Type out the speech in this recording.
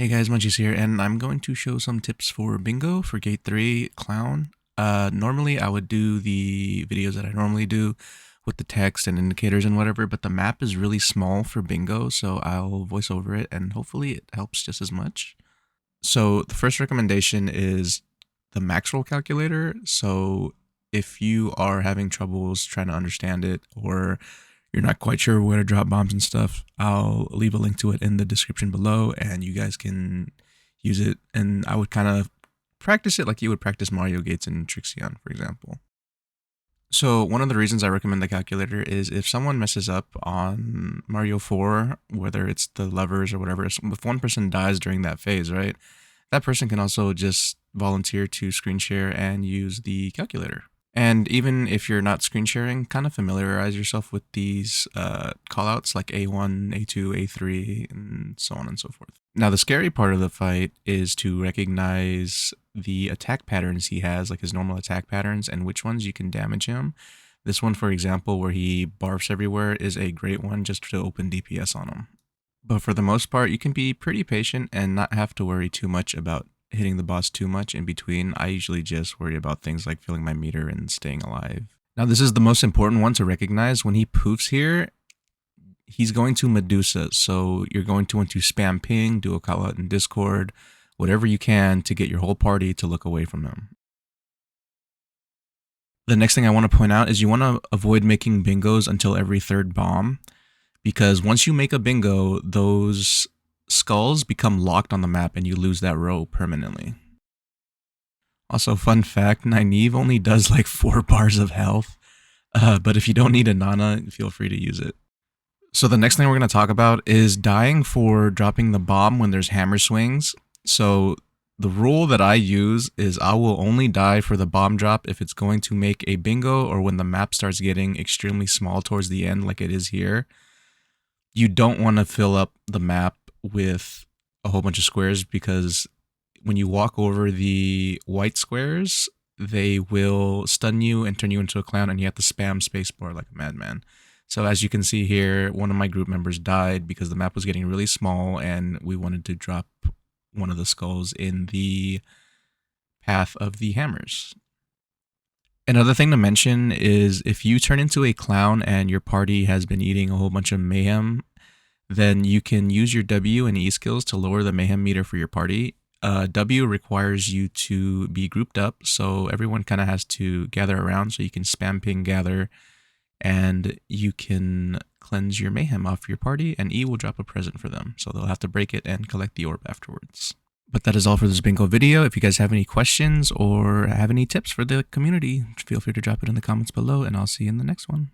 Hey guys, Muncheez here, and I'm going to show some tips for bingo for gate 3 clown. Normally I would do the videos that I normally do with the text and indicators and whatever, but the map is really small for bingo, so I'll voice over it and hopefully it helps just as much. So the first recommendation is the max roll calculator. So if you are having troubles trying to understand it, or you're not quite sure where to drop bombs and stuff, I'll leave a link to it in the description below and you guys can use it. And I would kind of practice it like you would practice Mario gates in Trixion, for example. So one of the reasons I recommend the calculator is if someone messes up on Mario 4, whether it's the levers or whatever, if one person dies during that phase, right, that person can also just volunteer to screen share and use the calculator. And even if you're not screen sharing, kind of familiarize yourself with these callouts like A1, A2, A3, and so on and so forth. Now, the scary part of the fight is to recognize the attack patterns he has, like his normal attack patterns, and which ones you can damage him. This one, for example, where he barfs everywhere, is a great one just to open DPS on him. But for the most part, you can be pretty patient and not have to worry too much about hitting the boss too much in between. I usually just worry about things like filling my meter and staying alive. Now, this is the most important one to recognize. When he poofs here, he's going to Medusa, so you're going to want to spam ping, do a call out in Discord, whatever you can to get your whole party to look away from him. The next thing I want to point out is you want to avoid making bingos until every third bomb, because once you make a bingo, those skulls become locked on the map and you lose that row permanently. Also, fun fact, Nynaeve only does like 4 bars of health, but if you don't need a Nana, feel free to use it. So the next thing we're going to talk about is dying for dropping the bomb when there's hammer swings. So the rule that I use is I will only die for the bomb drop if it's going to make a bingo or when the map starts getting extremely small towards the end like it is here. You don't want to fill up the map with a whole bunch of squares, because when you walk over the white squares, they will stun you and turn you into a clown, and you have to spam spacebar like a madman. So as you can see here, one of my group members died because the map was getting really small and we wanted to drop one of the skulls in the path of the hammers. Another thing to mention is if you turn into a clown and your party has been eating a whole bunch of mayhem, then you can use your W and E skills to lower the mayhem meter for your party. W requires you to be grouped up, so everyone kind of has to gather around, so you can spam ping gather, and you can cleanse your mayhem off your party, and E will drop a present for them, so they'll have to break it and collect the orb afterwards. But that is all for this bingo video. If you guys have any questions or have any tips for the community, feel free to drop it in the comments below, and I'll see you in the next one.